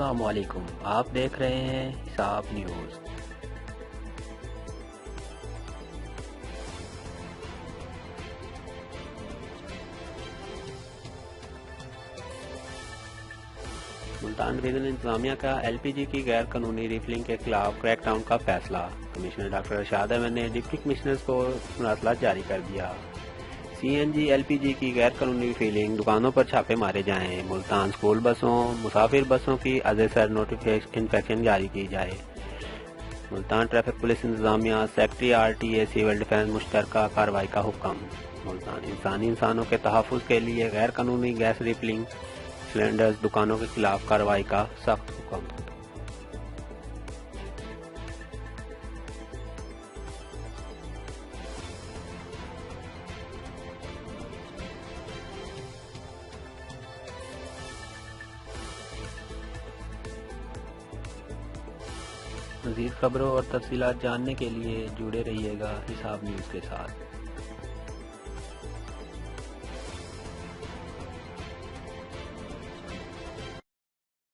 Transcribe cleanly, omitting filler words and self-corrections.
السلام علیکم، آپ دیکھ رہے ہیں حساب نیوز۔ ملتان ڈویژن انتظامیہ کا ایل پی جی کی غیر قانونی ریفلنگ کے خلاف کریک ڈاؤن کا فیصلہ۔ کمشنر ڈاکٹر ارشاد احمد نے ڈپٹی کمشنرز کو مراسلات جاری کر دیا۔ سی این جی ایل پی جی کی غیر قانونی ریفلنگ، دکانوں پر چھاپے مارے جائیں۔ ملتان اسکول بسوں، مسافر بسوں کی از سر انسپیکشن جاری کی جائے۔ ملتان ٹریفک پولیس انتظامیہ secretary R T A civil defence مشترکہ کارروائی کا حکم۔ ملتان انسانوں کے تحفظ کے لیے غیر قانونی گیس ریفلنگ سلنڈرز دکانوں کے خلاف کارروائی کا سخت حکم۔ مزید خبروں اور تفصیلات جاننے کے لیے جڑے رہیے گا حساب نیوز کے ساتھ۔